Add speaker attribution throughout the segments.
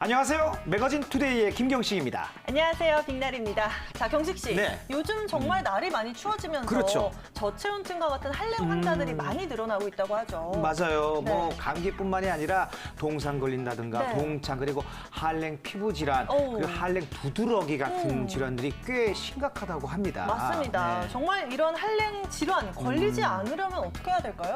Speaker 1: 안녕하세요. 매거진 투데이의 김경식입니다.
Speaker 2: 안녕하세요. 빅날입니다. 자, 경식 씨.
Speaker 1: 네.
Speaker 2: 요즘 정말 날이 많이 추워지면서
Speaker 1: 그렇죠.
Speaker 2: 저체온증과 같은 한랭 환자들이 많이 늘어나고 있다고 하죠.
Speaker 1: 맞아요.
Speaker 2: 네.
Speaker 1: 뭐 감기뿐만이 아니라 동상 걸린다든가
Speaker 2: 네.
Speaker 1: 동창 그리고 한랭 피부 질환
Speaker 2: 오.
Speaker 1: 그리고 한랭 두드러기 같은 질환들이 꽤 심각하다고 합니다.
Speaker 2: 맞습니다.
Speaker 1: 네.
Speaker 2: 정말 이런 한랭 질환 걸리지 않으려면 어떻게 해야 될까요?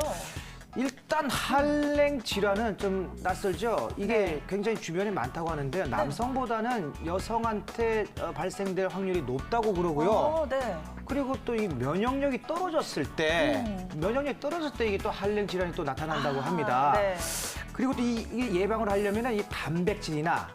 Speaker 1: 일단 한랭 질환은 좀 낯설죠. 이게
Speaker 2: 네.
Speaker 1: 굉장히 주변에 많다고 하는데 남성보다는 여성한테 발생될 확률이 높다고 그러고요.
Speaker 2: 네.
Speaker 1: 그리고 또 이 면역력이 떨어졌을 때 이게 또 한랭 질환이 또 나타난다고 합니다.
Speaker 2: 네.
Speaker 1: 그리고 또 이게 예방을 하려면 이 단백질이나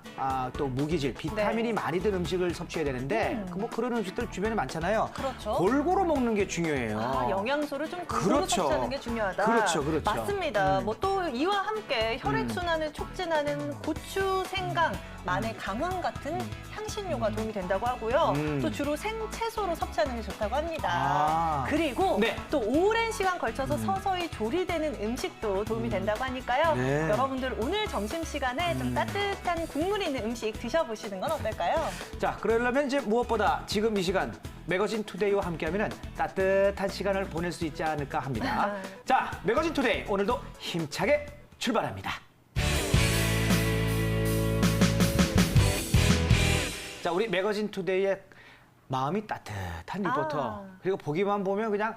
Speaker 1: 또 무기질, 비타민이
Speaker 2: 네.
Speaker 1: 많이 든 음식을 섭취해야 되는데 뭐 그런 음식들 주변에 많잖아요.
Speaker 2: 그렇죠.
Speaker 1: 골고루 먹는 게 중요해요.
Speaker 2: 영양소를 좀 골고루
Speaker 1: 그렇죠.
Speaker 2: 섭취하는 게 중요하다.
Speaker 1: 그렇죠.
Speaker 2: 맞습니다. 뭐 또 이와 함께 혈액순환을 촉진하는 고추, 생강, 마늘, 강황 같은 향신료가 도움이 된다고 하고요. 또 주로 생채소로 섭취하는 게 좋다고 합니다.
Speaker 1: 아.
Speaker 2: 그리고
Speaker 1: 네.
Speaker 2: 또 오랜 시간 걸쳐서 서서히 조리되는 음식도 도움이 된다고 하니까요.
Speaker 1: 네.
Speaker 2: 여러분들 오늘 점심시간에 좀 따뜻한 국물이 있는 음식 드셔보시는 건 어떨까요?
Speaker 1: 자, 그러려면 이제 무엇보다 지금 이 시간 매거진 투데이와 함께하면 따뜻한 시간을 보낼 수 있지 않을까 합니다. 자, 매거진 투데이 오늘도 힘차게 출발합니다. 자, 우리 매거진 투데이의 마음이 따뜻한 리포터 그리고 보기만 보면 그냥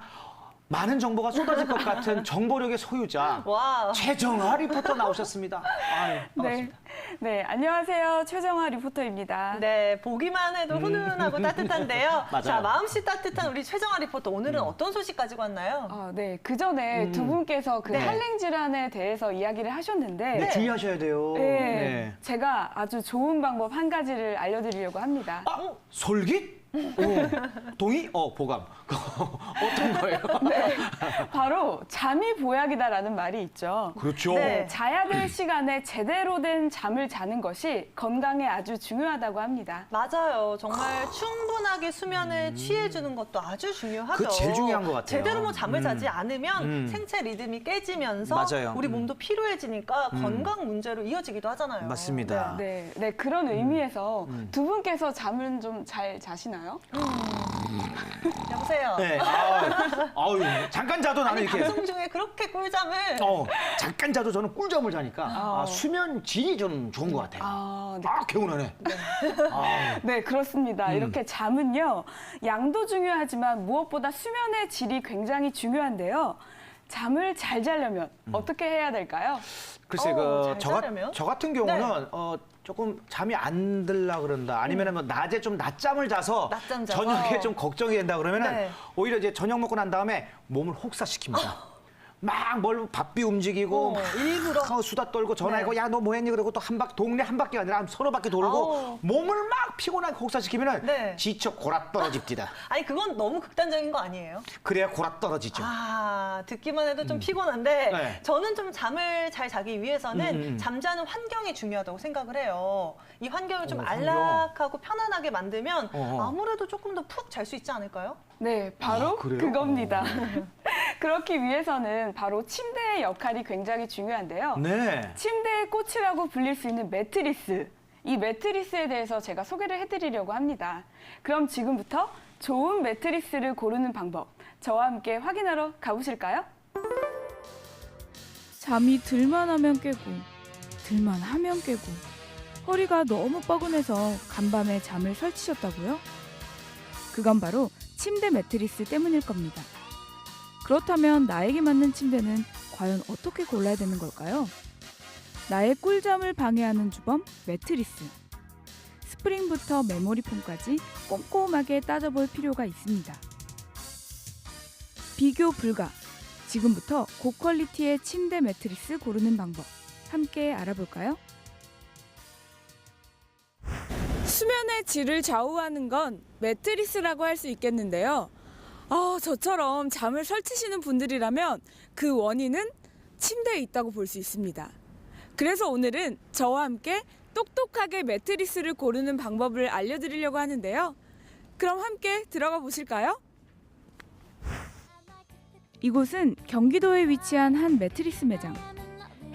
Speaker 1: 많은 정보가 쏟아질 것 같은 정보력의 소유자
Speaker 2: 와.
Speaker 1: 최정아 리포터 나오셨습니다. 아유, 반갑습니다.
Speaker 3: 네, 안녕하세요. 최정아 리포터입니다.
Speaker 2: 네, 보기만 해도 훈훈하고 따뜻한데요.
Speaker 1: 맞아요.
Speaker 2: 자, 마음씨 따뜻한 우리 최정아 리포터 오늘은 어떤 소식 가지고 왔나요?
Speaker 3: 네, 그 전에 두 분께서 그
Speaker 2: 네.
Speaker 3: 한랭 질환에 대해서 이야기를 하셨는데
Speaker 1: 네, 주의하셔야 돼요.
Speaker 3: 네, 제가 아주 좋은 방법 한 가지를 알려드리려고 합니다.
Speaker 1: 아, 솔깃? 동의? 보감. 어떤 거예요?
Speaker 3: 바로 잠이 보약이다라는 말이 있죠.
Speaker 1: 그렇죠.
Speaker 2: 네.
Speaker 3: 자야 될 시간에 제대로 된 잠을 자는 것이 건강에 아주 중요하다고 합니다.
Speaker 2: 맞아요. 정말 충분하게 수면에 취해주는 것도 아주 중요하죠.
Speaker 1: 그거 제일 중요한 것 같아요.
Speaker 2: 제대로 뭐 잠을 자지 않으면 생체 리듬이 깨지면서
Speaker 1: 맞아요.
Speaker 2: 우리 몸도 피로해지니까 건강 문제로 이어지기도 하잖아요.
Speaker 1: 맞습니다.
Speaker 3: 네, 그런 의미에서 두 분께서 잠은 좀 잘 자시나요?
Speaker 2: 여보세요.
Speaker 1: 네. 아유, 잠깐 자도 나는
Speaker 2: 아니,
Speaker 1: 이렇게.
Speaker 2: 방송 중에 그렇게 꿀잠을.
Speaker 1: 잠깐 자도 저는 꿀잠을 자니까 수면 질이 좀 좋은 것 같아요.
Speaker 3: 네.
Speaker 1: 개운하네.
Speaker 3: 네, 그렇습니다. 이렇게 잠은요, 양도 중요하지만 무엇보다 수면의 질이 굉장히 중요한데요. 잠을 잘 자려면 어떻게 해야 될까요?
Speaker 1: 글쎄,
Speaker 2: 잘 자려면?
Speaker 1: 저 같은 경우는 조금 잠이 안 들라 그런다. 아니면 뭐 낮에 좀 낮잠을 자서
Speaker 2: 낮잠 자서?
Speaker 1: 저녁에 좀 걱정이 된다 그러면은
Speaker 2: 네.
Speaker 1: 오히려 이제 저녁 먹고 난 다음에 몸을 혹사시킵니다. 막 바삐 움직이고 막
Speaker 2: 일부러?
Speaker 1: 수다 떨고 전화하고
Speaker 2: 네.
Speaker 1: 야, 너 뭐 했니? 그러고 또 한 바퀴 동네 한 바퀴가 아니라 한 서너 바퀴 돌고
Speaker 2: 아우.
Speaker 1: 몸을 막 피곤하게 혹사시키면은
Speaker 2: 네.
Speaker 1: 지쳐 골아 떨어집니다.
Speaker 2: 아니, 그건 너무 극단적인 거 아니에요?
Speaker 1: 그래야 골아 떨어지죠.
Speaker 2: 듣기만 해도 좀 피곤한데
Speaker 1: 네.
Speaker 2: 저는 좀 잠을 잘 자기 위해서는 잠자는 환경이 중요하다고 생각을 해요. 이 환경을 좀
Speaker 1: 환경.
Speaker 2: 안락하고 편안하게 만들면
Speaker 1: 어허.
Speaker 2: 아무래도 조금 더 푹 잘 수 있지 않을까요?
Speaker 3: 네, 바로
Speaker 1: 그래요?
Speaker 3: 그겁니다. 그렇기 위해서는 바로 침대의 역할이 굉장히 중요한데요.
Speaker 1: 네.
Speaker 3: 침대의 꽃이라고 불릴 수 있는 매트리스. 이 매트리스에 대해서 제가 소개를 해드리려고 합니다. 그럼 지금부터 좋은 매트리스를 고르는 방법, 저와 함께 확인하러 가보실까요?
Speaker 4: 잠이 들만 하면 깨고 들만 하면 깨고 허리가 너무 뻐근해서 간밤에 잠을 설치셨다고요? 그건 바로 침대 매트리스 때문일 겁니다. 그렇다면 나에게 맞는 침대는 과연 어떻게 골라야 되는 걸까요? 나의 꿀잠을 방해하는 주범 매트리스. 스프링부터 메모리폼까지 꼼꼼하게 따져볼 필요가 있습니다. 비교 불가. 지금부터 고퀄리티의 침대 매트리스 고르는 방법 함께 알아볼까요? 수면의 질을 좌우하는 건 매트리스라고 할 수 있겠는데요. 저처럼 잠을 설치시는 분들이라면 그 원인은 침대에 있다고 볼 수 있습니다. 그래서 오늘은 저와 함께 똑똑하게 매트리스를 고르는 방법을 알려드리려고 하는데요. 그럼 함께 들어가 보실까요? 이곳은 경기도에 위치한 한 매트리스 매장.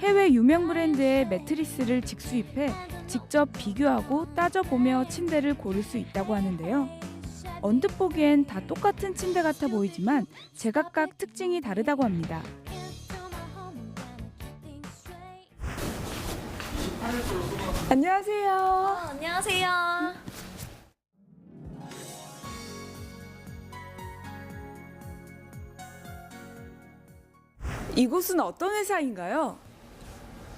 Speaker 4: 해외 유명 브랜드의 매트리스를 직수입해 직접 비교하고 따져보며 침대를 고를 수 있다고 하는데요. 언뜻 보기엔 다 똑같은 침대 같아 보이지만 제각각 특징이 다르다고 합니다. 안녕하세요.
Speaker 5: 안녕하세요.
Speaker 4: 이곳은 어떤 회사인가요?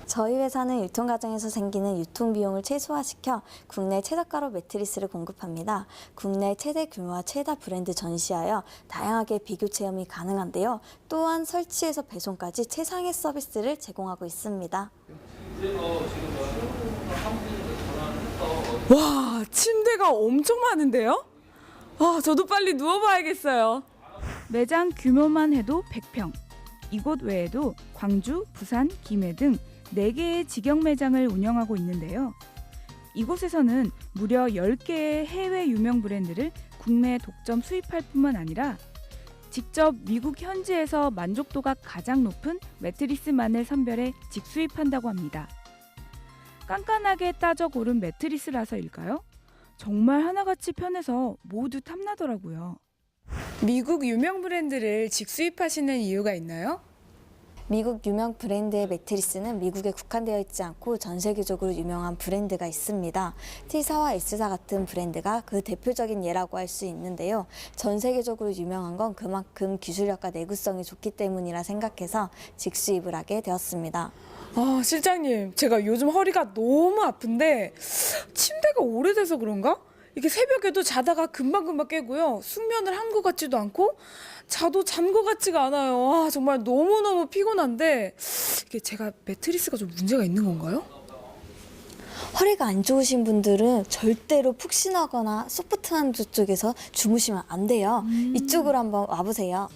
Speaker 5: 저희 회사는 유통 과정에서 생기는 유통 비용을 최소화시켜 국내 최저가로 매트리스를 공급합니다. 국내 최대 규모와 최다 브랜드 전시하여 다양하게 비교 체험이 가능한데요. 또한 설치에서 배송까지 최상의 서비스를 제공하고 있습니다.
Speaker 4: 와, 침대가 엄청 많은데요? 아, 저도 빨리 누워봐야겠어요. 매장 규모만 해도 100평. 이곳 외에도 광주, 부산, 김해 등 4개의 직영 매장을 운영하고 있는데요. 이곳에서는 무려 10개의 해외 유명 브랜드를 국내에 독점 수입할 뿐만 아니라 직접 미국 현지에서 만족도가 가장 높은 매트리스만을 선별해 직수입한다고 합니다. 깐깐하게 따져 고른 매트리스라서일까요? 정말 하나같이 편해서 모두 탐나더라고요. 미국 유명 브랜드를 직수입하시는 이유가 있나요?
Speaker 5: 미국 유명 브랜드의 매트리스는 미국에 국한되어 있지 않고 전 세계적으로 유명한 브랜드가 있습니다. T사와 S사 같은 브랜드가 그 대표적인 예라고 할 수 있는데요. 전 세계적으로 유명한 건 그만큼 기술력과 내구성이 좋기 때문이라 생각해서 직수입을 하게 되었습니다.
Speaker 4: 아, 실장님, 제가 요즘 허리가 너무 아픈데 침대가 오래돼서 그런가? 이게 새벽에도 자다가 금방금방 깨고요. 숙면을 한 것 같지도 않고 자도 잔 것 같지가 않아요. 아, 정말 너무너무 피곤한데 이게 제가 매트리스가 좀 문제가 있는 건가요?
Speaker 5: 허리가 안 좋으신 분들은 절대로 푹신하거나 소프트한 쪽에서 주무시면 안 돼요. 이쪽으로 한번 와보세요.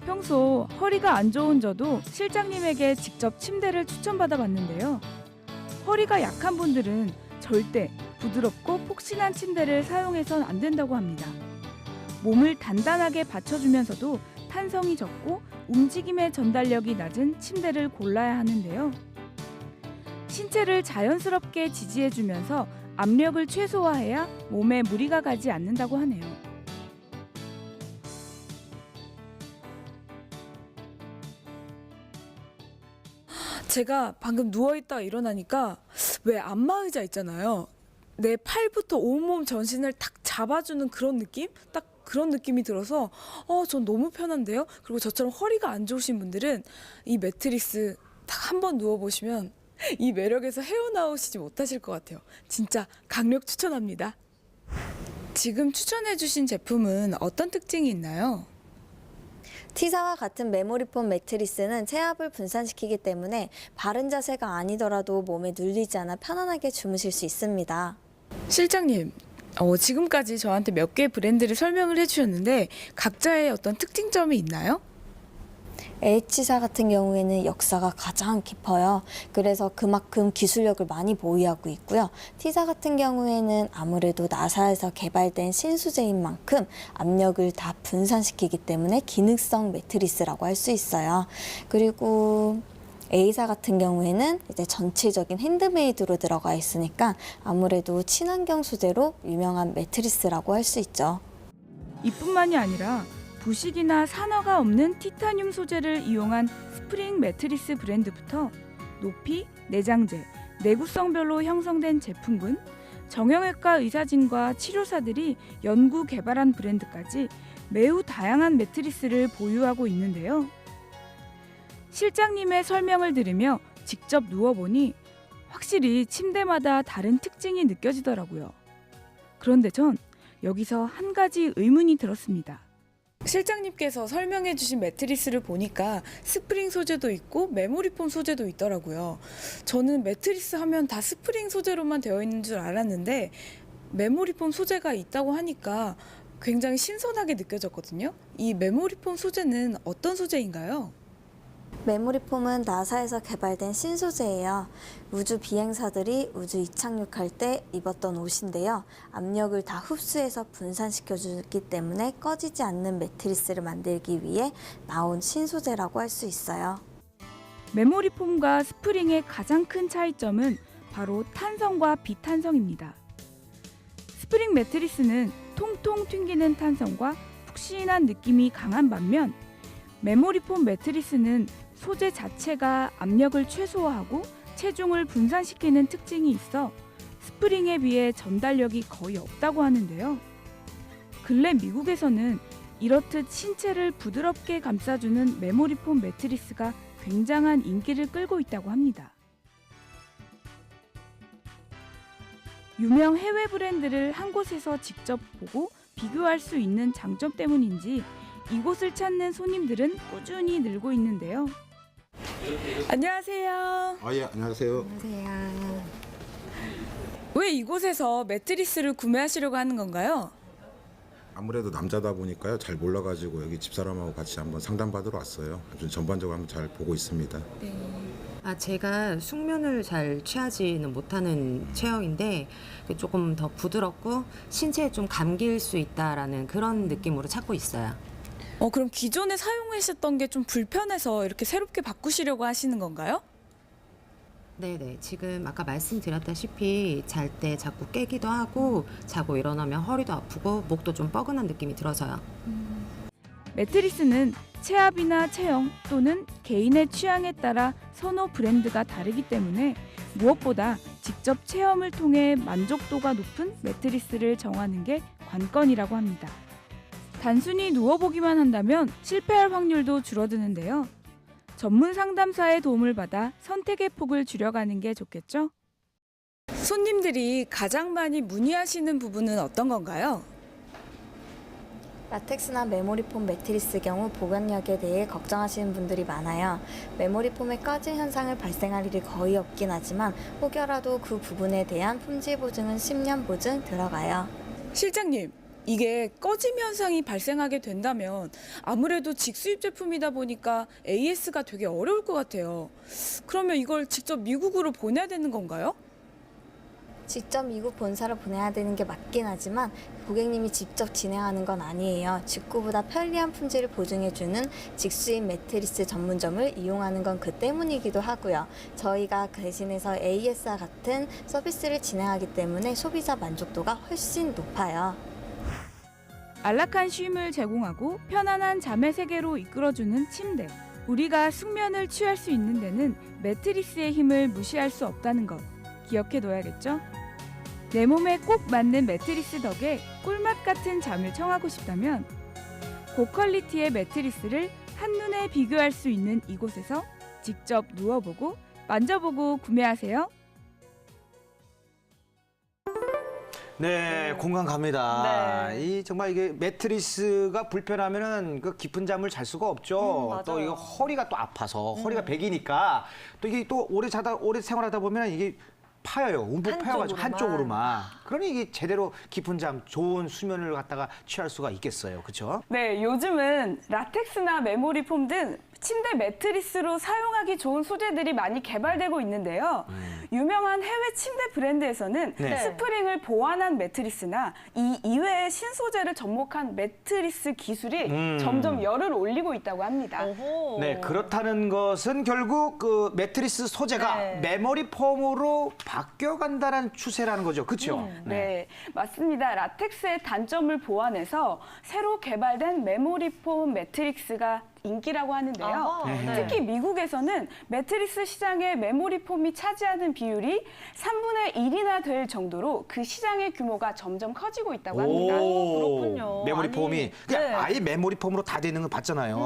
Speaker 4: 평소 허리가 안 좋은 저도 실장님에게 직접 침대를 추천받아 봤는데요. 허리가 약한 분들은 절대 부드럽고 폭신한 침대를 사용해선 안 된다고 합니다. 몸을 단단하게 받쳐주면서도 탄성이 적고 움직임의 전달력이 낮은 침대를 골라야 하는데요. 신체를 자연스럽게 지지해주면서 압력을 최소화해야 몸에 무리가 가지 않는다고 하네요. 제가 방금 누워있다가 일어나니까 왜 안마의자 있잖아요. 내 팔부터 온몸 전신을 탁 잡아주는 그런 느낌? 딱 그런 느낌이 들어서 전 너무 편한데요. 그리고 저처럼 허리가 안 좋으신 분들은 이 매트리스 딱 한번 누워보시면 이 매력에서 헤어나오시지 못하실 것 같아요. 진짜 강력 추천합니다. 지금 추천해주신 제품은 어떤 특징이 있나요?
Speaker 5: T사와 같은 메모리폼 매트리스는 체압을 분산시키기 때문에 바른 자세가 아니더라도 몸에 눌리지 않아 편안하게 주무실 수 있습니다.
Speaker 4: 실장님, 지금까지 저한테 몇 개의 브랜드를 설명을 해주셨는데 각자의 어떤 특징점이 있나요?
Speaker 5: H사 같은 경우에는 역사가 가장 깊어요. 그래서 그만큼 기술력을 많이 보유하고 있고요. T사 같은 경우에는 아무래도 나사에서 개발된 신소재인 만큼 압력을 다 분산시키기 때문에 기능성 매트리스라고 할 수 있어요. 그리고 A사 같은 경우에는 이제 전체적인 핸드메이드로 들어가 있으니까 아무래도 친환경 소재로 유명한 매트리스라고 할 수 있죠.
Speaker 4: 이뿐만이 아니라 부식이나 산화가 없는 티타늄 소재를 이용한 스프링 매트리스 브랜드부터 높이, 내장재, 내구성별로 형성된 제품군, 정형외과 의사진과 치료사들이 연구 개발한 브랜드까지 매우 다양한 매트리스를 보유하고 있는데요. 실장님의 설명을 들으며 직접 누워보니 확실히 침대마다 다른 특징이 느껴지더라고요. 그런데 전 여기서 한 가지 의문이 들었습니다. 실장님께서 설명해 주신 매트리스를 보니까 스프링 소재도 있고 메모리폼 소재도 있더라고요. 저는 매트리스 하면 다 스프링 소재로만 되어 있는 줄 알았는데 메모리폼 소재가 있다고 하니까 굉장히 신선하게 느껴졌거든요. 이 메모리폼 소재는 어떤 소재인가요?
Speaker 5: 메모리폼은 나사에서 개발된 신소재예요. 우주 비행사들이 우주 이착륙할 때 입었던 옷인데요. 압력을 다 흡수해서 분산시켜주기 때문에 꺼지지 않는 매트리스를 만들기 위해 나온 신소재라고 할 수 있어요.
Speaker 4: 메모리 폼과 스프링의 가장 큰 차이점은 바로 탄성과 비탄성입니다. 스프링 매트리스는 통통 튕기는 탄성과 푹신한 느낌이 강한 반면 메모리 폼 매트리스는 소재 자체가 압력을 최소화하고 체중을 분산시키는 특징이 있어 스프링에 비해 전달력이 거의 없다고 하는데요. 근래 미국에서는 이렇듯 신체를 부드럽게 감싸주는 메모리 폼 매트리스가 굉장한 인기를 끌고 있다고 합니다. 유명 해외 브랜드를 한 곳에서 직접 보고 비교할 수 있는 장점 때문인지 이곳을 찾는 손님들은 꾸준히 늘고 있는데요. 안녕하세요.
Speaker 6: 예, 안녕하세요.
Speaker 4: 왜 이곳에서 매트리스를 구매하시려고 하는 건가요?
Speaker 6: 아무래도 남자다 보니까요. 잘 몰라가지고 여기 집사람하고 같이 한번 상담받으러 왔어요. 좀 전반적으로 한번 잘 보고 있습니다.
Speaker 7: 제가 숙면을 잘 취하지는 못하는 체형인데 조금 더 부드럽고 신체에 좀 감길 수 있다라는 그런 느낌으로 찾고 있어요.
Speaker 4: 그럼 기존에 사용하셨던 게 좀 불편해서 이렇게 새롭게 바꾸시려고 하시는 건가요?
Speaker 7: 네네. 지금 아까 말씀드렸다시피 잘 때 자꾸 깨기도 하고 자고 일어나면 허리도 아프고 목도 좀 뻐근한 느낌이 들어서요.
Speaker 4: 매트리스는 체압이나 체형 또는 개인의 취향에 따라 선호 브랜드가 다르기 때문에 무엇보다 직접 체험을 통해 만족도가 높은 매트리스를 정하는 게 관건이라고 합니다. 단순히 누워보기만 한다면 실패할 확률도 줄어드는데요. 전문 상담사의 도움을 받아 선택의 폭을 줄여가는 게 좋겠죠? 손님들이 가장 많이 문의하시는 부분은 어떤 건가요?
Speaker 5: 라텍스나 메모리 폼 매트리스 경우 보관력에 대해 걱정하시는 분들이 많아요. 메모리 폼의 꺼짐 현상을 발생할 일이 거의 없긴 하지만 혹여라도 그 부분에 대한 품질 보증은 10년 보증 들어가요.
Speaker 4: 실장님, 이게 꺼짐 현상이 발생하게 된다면 아무래도 직수입 제품이다 보니까 AS가 되게 어려울 것 같아요. 그러면 이걸 직접 미국으로 보내야 되는 건가요?
Speaker 5: 직접 미국 본사로 보내야 되는 게 맞긴 하지만 고객님이 직접 진행하는 건 아니에요. 직구보다 편리한 품질을 보증해주는 직수입 매트리스 전문점을 이용하는 건 그 때문이기도 하고요. 저희가 대신해서 AS와 같은 서비스를 진행하기 때문에 소비자 만족도가 훨씬 높아요.
Speaker 4: 안락한 쉼을 제공하고 편안한 잠의 세계로 이끌어주는 침대. 우리가 숙면을 취할 수 있는 데는 매트리스의 힘을 무시할 수 없다는 것 기억해둬야겠죠? 내 몸에 꼭 맞는 매트리스 덕에 꿀맛 같은 잠을 청하고 싶다면 고퀄리티의 매트리스를 한눈에 비교할 수 있는 이곳에서 직접 누워보고 만져보고 구매하세요.
Speaker 1: 네, 공감 갑니다.
Speaker 2: 네.
Speaker 1: 이 정말 이게 매트리스가 불편하면은 그 깊은 잠을 잘 수가 없죠.
Speaker 2: 맞아요.
Speaker 1: 또 이거 허리가 또 아파서 허리가 백이니까 또 이게 또 오래 생활하다 보면 이게 파여요. 움푹 파여가지고 한쪽으로만. 그러니 이게 제대로 깊은 잠, 좋은 수면을 갖다가 취할 수가 있겠어요. 그렇죠?
Speaker 3: 네, 요즘은 라텍스나 메모리 폼 등 침대 매트리스로 사용하기 좋은 소재들이 많이 개발되고 있는데요. 유명한 해외 침대 브랜드에서는
Speaker 1: 네.
Speaker 3: 스프링을 보완한 매트리스나 이 이외의 신소재를 접목한 매트리스 기술이 점점 열을 올리고 있다고 합니다.
Speaker 2: 오호.
Speaker 1: 네, 그렇다는 것은 결국 그 매트리스 소재가
Speaker 2: 네.
Speaker 1: 메모리 폼으로 바뀌어간다는 추세라는 거죠. 그렇죠?
Speaker 3: 네, 맞습니다. 라텍스의 단점을 보완해서 새로 개발된 메모리 폼 매트리스가 인기라고 하는데요.
Speaker 2: 아하, 네.
Speaker 3: 특히 미국에서는 매트리스 시장의 메모리 폼이 차지하는 비율이 3분의 1이나 될 정도로 그 시장의 규모가 점점 커지고 있다고 합니다.
Speaker 2: 그렇군요.
Speaker 1: 메모리
Speaker 2: 아니,
Speaker 1: 폼이 그러니까
Speaker 2: 네.
Speaker 1: 아예 메모리 폼으로 다 되는 거 봤잖아요.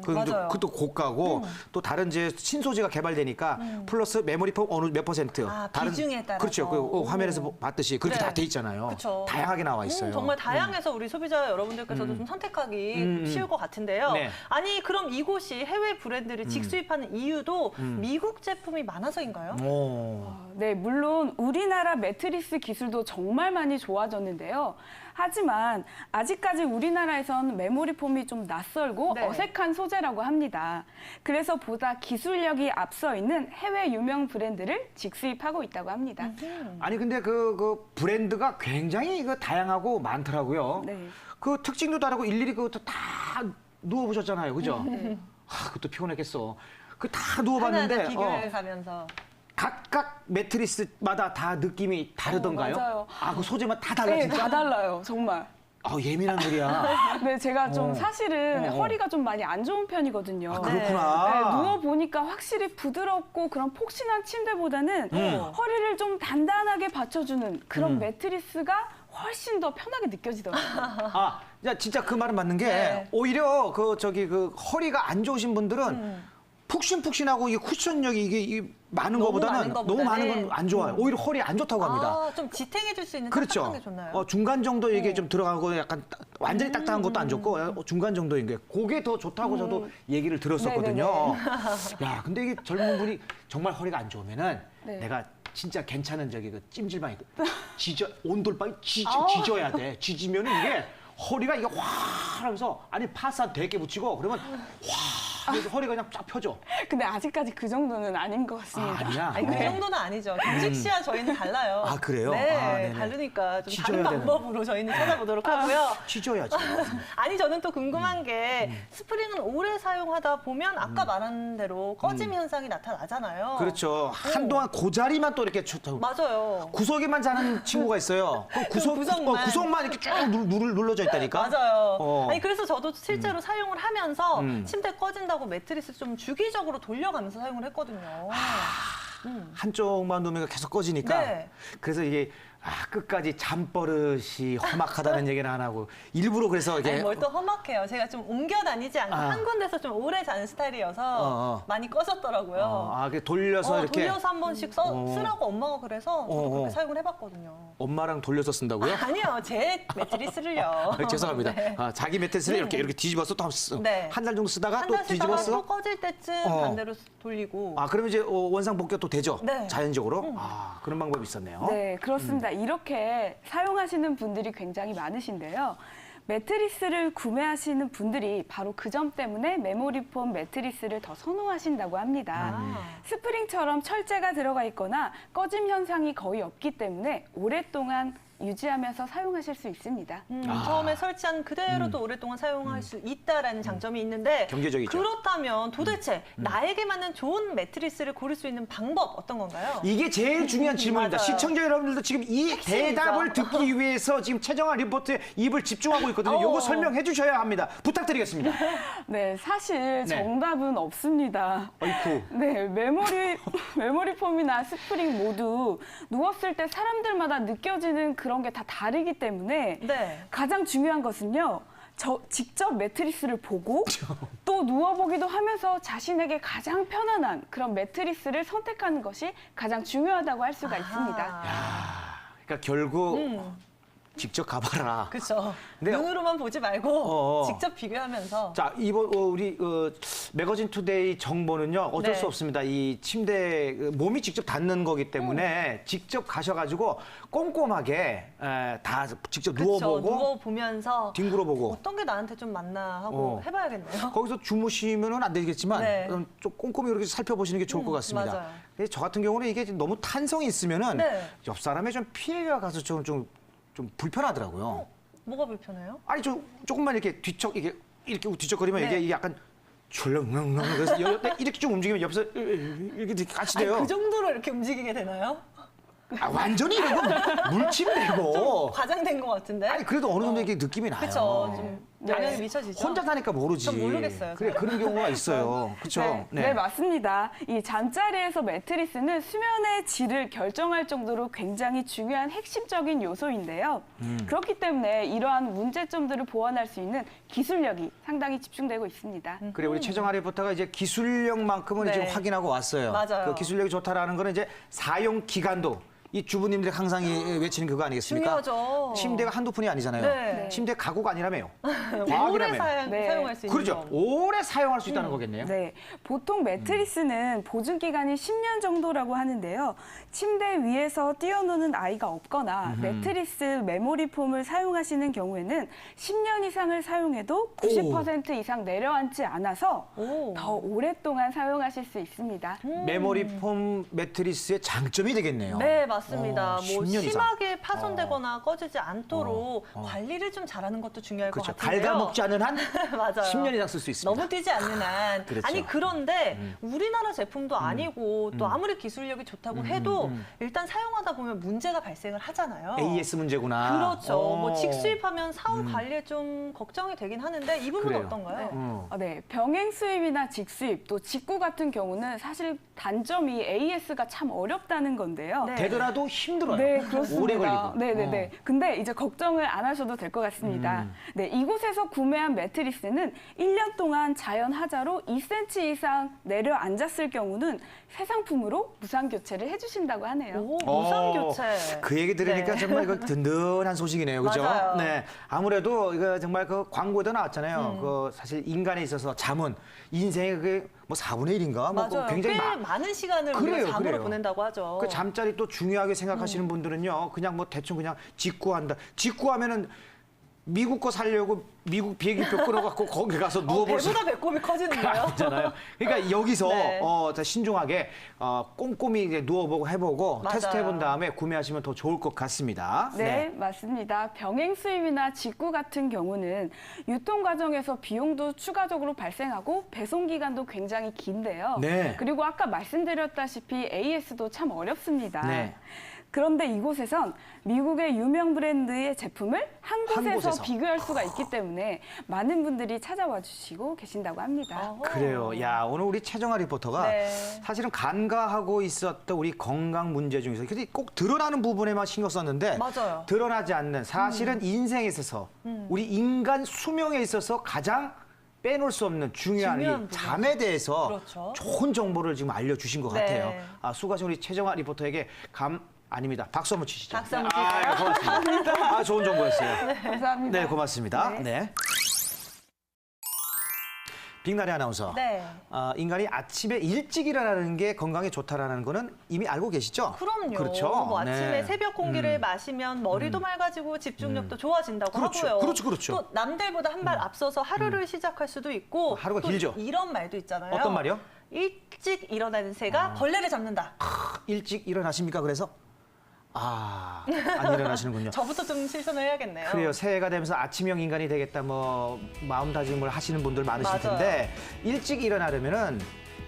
Speaker 2: 맞아요.
Speaker 1: 그것도 고가고 또 다른 이제 신소재가 개발되니까 플러스 메모리 폼 어느 몇 퍼센트
Speaker 2: 비중에 따라서.
Speaker 1: 그렇죠. 그 화면에서 봤듯이 그렇게
Speaker 2: 네.
Speaker 1: 다 돼 있잖아요.
Speaker 2: 그쵸.
Speaker 1: 다양하게 나와 있어요.
Speaker 2: 정말 다양해서 우리 소비자 여러분들께서도 좀 선택하기 쉬울 것 같은데요.
Speaker 1: 네.
Speaker 2: 아니 그럼 이곳이 해외 브랜드를 직수입하는 이유도 미국 제품이 많아서인가요?
Speaker 1: 오.
Speaker 3: 네, 물론 우리나라 매트리스 기술도 정말 많이 좋아졌는데요. 하지만 아직까지 우리나라에선 메모리 폼이 좀 낯설고
Speaker 2: 네.
Speaker 3: 어색한 소재라고 합니다. 그래서 보다 기술력이 앞서 있는 해외 유명 브랜드를 직수입하고 있다고 합니다.
Speaker 1: 아니 근데 그 브랜드가 굉장히 그 다양하고 많더라고요.
Speaker 3: 네.
Speaker 1: 그 특징도 다르고 일일이 그것도 다 누워보셨잖아요, 그죠? 아, 그것도 피곤했겠어. 그 다
Speaker 2: 하나하나
Speaker 1: 누워봤는데
Speaker 2: 비교해 가면서.
Speaker 1: 각각 매트리스마다 다 느낌이 다르던가요?
Speaker 3: 맞아요.
Speaker 1: 아, 그 소재만 다 달라
Speaker 3: 네,
Speaker 1: 진짜?
Speaker 3: 다 달라요, 정말.
Speaker 1: 예민한 소리야.
Speaker 3: 네, 제가 좀
Speaker 1: 어.
Speaker 3: 사실은
Speaker 1: 어.
Speaker 3: 허리가 좀 많이 안 좋은 편이거든요.
Speaker 1: 아,
Speaker 3: 네,
Speaker 1: 그렇구나.
Speaker 3: 누워보니까 확실히 부드럽고 그런 폭신한 침대보다는 허리를 좀 단단하게 받쳐주는 그런 매트리스가 훨씬 더 편하게 느껴지더라고요.
Speaker 1: 아, 야, 진짜 그 말은 맞는 게
Speaker 2: 네.
Speaker 1: 오히려 그 허리가 안 좋으신 분들은 푹신푹신하고 이 쿠션력이 이게 많은
Speaker 2: 너무
Speaker 1: 것보다는
Speaker 2: 많은
Speaker 1: 너무 많은 건
Speaker 2: 것보다는.
Speaker 1: 안 좋아요. 오히려 허리 안 좋다고 합니다.
Speaker 2: 아, 좀 지탱해줄 수 있는
Speaker 1: 그렇죠.
Speaker 2: 딱딱한 게 좋나요?
Speaker 1: 중간 정도 이게 좀 들어가고 약간 완전히 딱딱한 것도 안 좋고 중간 정도인 게 그게 더 좋다고 저도 얘기를 들었었거든요. 야, 근데 이게 젊은 분이 정말 허리가 안 좋으면은
Speaker 3: 네.
Speaker 1: 내가 진짜 괜찮은 그 찜질방이 온돌방이 지져야 돼. 지지면은 이게 허리가 이게 확 하면서 안에 파스 되게 붙이고 그러면 확 그래서 허리가 그냥 쫙 펴져.
Speaker 3: 근데 아직까지 그 정도는 아닌 것 같습니다.
Speaker 1: 아니야.
Speaker 2: 아니, 그 정도는 아니죠. 경직 씨와 저희는 달라요.
Speaker 1: 아, 그래요?
Speaker 2: 네,
Speaker 1: 아, 네네.
Speaker 2: 다르니까 좀
Speaker 1: 지져야
Speaker 2: 다른
Speaker 1: 되는.
Speaker 2: 방법으로 저희는 찾아보도록 하고요.
Speaker 1: 찢어야지.
Speaker 2: 아니, 저는 또 궁금한 게 스프링은 오래 사용하다 보면 아까 말한 대로 꺼짐 현상이 나타나잖아요.
Speaker 1: 그렇죠. 한동안 그 자리만 또 이렇게
Speaker 2: 맞아요.
Speaker 1: 구석에만 자는 친구가 있어요. 그
Speaker 2: 구석만.
Speaker 1: 구석만 이렇게 쭉 눌러져 있다니까.
Speaker 2: 맞아요.
Speaker 1: 어.
Speaker 2: 아니, 그래서 저도 실제로 사용을 하면서
Speaker 1: 음.
Speaker 2: 침대 꺼진다고 매트리스 좀 주기적으로 돌려가면서 사용을 했거든요.
Speaker 1: 한쪽만 놓으면 계속 꺼지니까.
Speaker 2: 네.
Speaker 1: 그래서 이게 끝까지 잠버릇이 험악하다는 얘기는 안 하고 일부러 그래서 이게
Speaker 2: 아니, 뭘 또 험악해요. 제가 좀 옮겨 다니지 않고
Speaker 1: 아.
Speaker 2: 한 군데서 좀 오래 자는 스타일이어서
Speaker 1: 어.
Speaker 2: 많이 꺼졌더라고요.
Speaker 1: 그 돌려서 이렇게
Speaker 2: 돌려서 한 번씩 쓰라고 엄마가 그래서 저도 그렇게 사용을 해봤거든요.
Speaker 1: 엄마랑 돌려서 쓴다고요?
Speaker 2: 아니요, 제 매트리스를요.
Speaker 1: 죄송합니다.
Speaker 2: 네.
Speaker 1: 자기 매트리스를 이렇게 뒤집어서 또
Speaker 2: 네.
Speaker 1: 한 달 정도 쓰다가
Speaker 2: 한
Speaker 1: 또
Speaker 2: 달 쓰다가
Speaker 1: 뒤집어서.
Speaker 2: 또 꺼질 때쯤 반대로 돌리고.
Speaker 1: 그러면 이제 원상 복귀가 또 되죠?
Speaker 2: 네.
Speaker 1: 자연적으로? 그런 방법이 있었네요.
Speaker 3: 네, 그렇습니다. 이렇게 사용하시는 분들이 굉장히 많으신데요. 매트리스를 구매하시는 분들이 바로 그 점 때문에 메모리폼 매트리스를 더 선호하신다고 합니다. 스프링처럼 철제가 들어가 있거나 꺼짐 현상이 거의 없기 때문에 오랫동안 유지하면서 사용하실 수 있습니다.
Speaker 2: 처음에 설치한 그대로도 오랫동안 사용할 수 있다라는 장점이 있는데
Speaker 1: 경제적이죠.
Speaker 2: 그렇다면 도대체 나에게 맞는 좋은 매트리스를 고를 수 있는 방법 어떤 건가요?
Speaker 1: 이게 제일 중요한 질문입니다.
Speaker 2: 맞아요.
Speaker 1: 시청자 여러분들도 지금 이
Speaker 2: 핵심이죠.
Speaker 1: 대답을 듣기 위해서 지금 최정아 리포터에 입을 집중하고 있거든요. 요거 설명해 주셔야 합니다. 부탁드리겠습니다.
Speaker 3: 네, 사실
Speaker 1: 네.
Speaker 3: 정답은 없습니다.
Speaker 1: 어이쿠.
Speaker 3: 네, 메모리폼이나 스프링 모두 누웠을 때 사람들마다 느껴지는 그런 게 다 다르기 때문에
Speaker 2: 네.
Speaker 3: 가장 중요한 것은요. 직접 매트리스를 보고 또 누워보기도 하면서 자신에게 가장 편안한 그런 매트리스를 선택하는 것이 가장 중요하다고 할 수가 있습니다.
Speaker 1: 그러니까 결국 직접 가봐라.
Speaker 2: 그렇죠.
Speaker 1: 네.
Speaker 2: 눈으로만 보지 말고
Speaker 1: 어.
Speaker 2: 직접 비교하면서.
Speaker 1: 자, 이번 우리 매거진 투데이 정보는요. 어쩔
Speaker 2: 네.
Speaker 1: 수 없습니다. 이 침대 몸이 직접 닿는 거기 때문에 직접 가셔가지고 꼼꼼하게 다 직접
Speaker 2: 그쵸,
Speaker 1: 누워보고
Speaker 2: 누워보면서
Speaker 1: 뒹굴어보고.
Speaker 2: 어떤 게 나한테 좀 맞나 하고 해봐야겠네요.
Speaker 1: 거기서 주무시면은 안 되겠지만
Speaker 2: 네.
Speaker 1: 좀 꼼꼼히 이렇게 살펴보시는 게 좋을 것 같습니다.
Speaker 2: 맞아요.
Speaker 1: 근데 저 같은 경우는 이게 너무 탄성이 있으면은
Speaker 2: 네.
Speaker 1: 옆 사람의 좀 피해가 가서 좀 불편하더라고요.
Speaker 2: 뭐가 불편해요?
Speaker 1: 아니 조금만 이렇게 이렇게 뒤척거리면
Speaker 2: 네.
Speaker 1: 이게 약간 출렁 그래서 이렇게 좀 움직이면 옆에서 이렇게 같이 돼요.
Speaker 2: 그 정도로 이렇게 움직이게 되나요?
Speaker 1: 완전히 이런 건 물침되고.
Speaker 2: 과장된 것 같은데?
Speaker 1: 아니 그래도 어느 정도 이렇게 느낌이 나요.
Speaker 2: 그쵸. 좀 영향이 미쳐지죠?
Speaker 1: 혼자 사니까 모르지.
Speaker 2: 전 모르겠어요,
Speaker 1: 그래
Speaker 2: 잘.
Speaker 1: 그런 경우가 있어요. 그렇죠.
Speaker 3: 네, 맞습니다. 이 잠자리에서 매트리스는 수면의 질을 결정할 정도로 굉장히 중요한 핵심적인 요소인데요. 그렇기 때문에 이러한 문제점들을 보완할 수 있는 기술력이 상당히 집중되고 있습니다.
Speaker 1: 그래 우리 최정아 리포터가 이제 기술력만큼은
Speaker 2: 네.
Speaker 1: 지금 확인하고 왔어요.
Speaker 2: 맞아요.
Speaker 1: 그 기술력이 좋다라는 거는 이제 사용 기간도 이 주부님들이 항상 외치는 그거 아니겠습니까?
Speaker 2: 중요하죠.
Speaker 1: 침대가 한두 푼이 아니잖아요.
Speaker 2: 네.
Speaker 1: 침대 가구가 아니라며요.
Speaker 2: 오래
Speaker 1: 과학이라며요.
Speaker 3: 네.
Speaker 2: 사용할 수 있는
Speaker 1: 그렇죠.
Speaker 2: 점.
Speaker 1: 오래 사용할 수 있다는 거겠네요.
Speaker 3: 네, 보통 매트리스는 보증 기간이 10년 정도라고 하는데요. 침대 위에서 뛰어노는 아이가 없거나 매트리스 메모리 폼을 사용하시는 경우에는 10년 이상을 사용해도 90% 이상 내려앉지 않아서
Speaker 2: 오.
Speaker 3: 더 오랫동안 사용하실 수 있습니다.
Speaker 1: 메모리 폼 매트리스의 장점이 되겠네요.
Speaker 2: 네, 맞습니다. 맞습니다. 뭐
Speaker 1: 10년 이상.
Speaker 2: 심하게 파손되거나 꺼지지 않도록 관리를 좀 잘하는 것도 중요할 것 같은데요.
Speaker 1: 갉아먹지 않은 한
Speaker 2: 맞아요.
Speaker 1: 10년 이상 쓸 수 있습니다.
Speaker 2: 너무 뛰지 않는 한.
Speaker 1: 그렇죠.
Speaker 2: 아니 그런데 우리나라 제품도 아니고 또 아무리 기술력이 좋다고 해도 일단 사용하다 보면 문제가 발생을 하잖아요.
Speaker 1: AS 문제구나.
Speaker 2: 그렇죠. 뭐
Speaker 1: 어.
Speaker 2: 직수입하면 사후 관리에 좀 걱정이 되긴 하는데 이 부분은
Speaker 1: 그래요.
Speaker 2: 어떤가요?
Speaker 3: 네, 병행 수입이나 직수입 또 직구 같은 경우는 사실 단점이 AS가 참 어렵다는 건데요.
Speaker 2: 네.
Speaker 1: 되더라도 힘들어요.
Speaker 3: 네, 그렇습니다.
Speaker 1: 오래 걸리고.
Speaker 3: 네네네. 근데 이제 걱정을 안 하셔도 될 것 같습니다. 네, 이곳에서 구매한 매트리스는 1년 동안 자연 하자로 2cm 이상 내려앉았을 경우는 새 상품으로 무상 교체를 해주신다고 하네요.
Speaker 2: 오, 무상 교체.
Speaker 1: 그 얘기 들으니까
Speaker 2: 네.
Speaker 1: 정말 그 든든한 소식이네요. 그죠?
Speaker 2: 맞아요.
Speaker 1: 네. 아무래도 이거 정말 그 광고에도 나왔잖아요. 그 사실 인간에 있어서 잠은 인생의 그 뭐 4분의 1인가? 뭐
Speaker 2: 맞아요.
Speaker 1: 굉장히
Speaker 2: 꽤 많은 시간을
Speaker 1: 그래요,
Speaker 2: 우리가 잠으로
Speaker 1: 그래요.
Speaker 2: 보낸다고 하죠.
Speaker 1: 그 잠자리 또 중요하게 생각하시는 분들은요, 그냥 뭐 대충 그냥 직구한다. 직구하면은 미국 거 살려고 미국 비행기표 끊어갖고 거기 가서 누워볼 수
Speaker 2: 배보다 배꼽이 커지는 거예요.
Speaker 1: 있잖아요. 그러니까 여기서
Speaker 2: 네.
Speaker 1: 자, 신중하게 꼼꼼히 이제 누워보고 해보고
Speaker 2: 맞아요.
Speaker 1: 테스트해본 다음에 구매하시면 더 좋을 것 같습니다.
Speaker 3: 네, 맞습니다. 병행 수입이나 직구 같은 경우는 유통 과정에서 비용도 추가적으로 발생하고 배송 기간도 굉장히 긴데요.
Speaker 1: 네.
Speaker 3: 그리고 아까 말씀드렸다시피 AS도 참 어렵습니다.
Speaker 1: 네.
Speaker 3: 그런데 이곳에선 미국의 유명 브랜드의 제품을 한 곳에서
Speaker 1: 곳에서.
Speaker 3: 비교할 수가 있기 때문에 많은 분들이 찾아와 주시고 계신다고 합니다.
Speaker 2: 어.
Speaker 1: 그래요. 야, 오늘 우리 최정아 리포터가
Speaker 2: 네.
Speaker 1: 사실은 간과하고 있었던 우리 건강 문제 중에서 근데 꼭 드러나는 부분에만 신경 썼는데
Speaker 2: 맞아요.
Speaker 1: 드러나지 않는 사실은 인생에 있어서 우리 인간 수명에 있어서 가장 빼놓을 수 없는 중요한 이
Speaker 2: 중요한
Speaker 1: 잠에 대해서
Speaker 2: 그렇죠.
Speaker 1: 좋은 정보를 지금 알려주신 것
Speaker 2: 네.
Speaker 1: 같아요. 수고하신 우리 최정아 리포터에게 아닙니다. 박수 한번 치시죠.
Speaker 2: 박수 한번
Speaker 1: 네, 고맙습니다. 좋은 정보였어요.
Speaker 3: 감사합니다.
Speaker 1: 네, 고맙습니다.
Speaker 3: 네.
Speaker 1: 네. 빅나래 아나운서.
Speaker 2: 네.
Speaker 1: 인간이 아침에 일찍 일어나는 게 건강에 좋다라는 거는 이미 알고 계시죠?
Speaker 2: 그럼요.
Speaker 1: 그렇죠.
Speaker 2: 뭐 아침에
Speaker 1: 네.
Speaker 2: 새벽 공기를 마시면 머리도 맑아지고 집중력도 좋아진다고
Speaker 1: 그렇죠.
Speaker 2: 하고요.
Speaker 1: 그렇죠, 그렇죠.
Speaker 2: 또 남들보다 한 발 앞서서 하루를 시작할 수도 있고
Speaker 1: 하루가
Speaker 2: 또
Speaker 1: 길죠.
Speaker 2: 이런 말도 있잖아요.
Speaker 1: 어떤 말이요?
Speaker 2: 일찍 일어나는 새가 벌레를 잡는다.
Speaker 1: 일찍 일어나십니까? 그래서 안 일어나시는군요.
Speaker 2: 저부터 좀 실천을 해야겠네요.
Speaker 1: 그래요. 새해가 되면서 아침형 인간이 되겠다 뭐 마음다짐을 하시는 분들 많으실
Speaker 2: 맞아요.
Speaker 1: 텐데 일찍 일어나려면은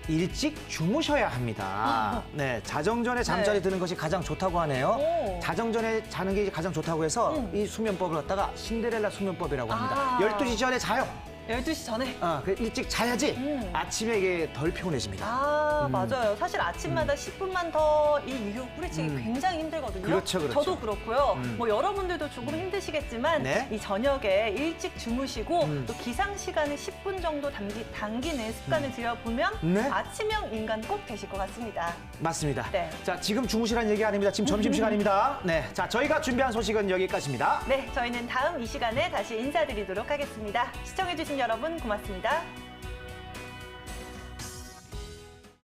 Speaker 1: 일찍 주무셔야 합니다. 네, 자정 전에 잠자리
Speaker 2: 네.
Speaker 1: 드는 것이 가장 좋다고 하네요.
Speaker 2: 오.
Speaker 1: 자정 전에 자는 게 가장 좋다고 해서 이 수면법을 갖다가 신데렐라 수면법이라고 합니다.
Speaker 2: 아.
Speaker 1: 12시 전에 자요.
Speaker 2: 12시 전에.
Speaker 1: 그 일찍 자야지 아침에 이게 덜 피곤해집니다.
Speaker 2: 맞아요. 사실 아침마다 10분만 더 이 이후 뿌리치기 굉장히 힘들거든요.
Speaker 1: 그렇죠, 그렇죠.
Speaker 2: 저도 그렇고요. 뭐 여러분들도 조금 힘드시겠지만
Speaker 1: 네.
Speaker 2: 이 저녁에 일찍 주무시고 또 기상 시간을 10분 정도 당기는 습관을 들여보면
Speaker 1: 네.
Speaker 2: 아침형 인간 꼭 되실 것 같습니다.
Speaker 1: 맞습니다.
Speaker 2: 네.
Speaker 1: 자, 지금 주무시라는 얘기 아닙니다. 지금 점심시간입니다. 네, 자, 저희가 준비한 소식은 여기까지입니다.
Speaker 2: 네, 저희는 다음 이 시간에 다시 인사드리도록 하겠습니다. 시청해주신 여러분 고맙습니다.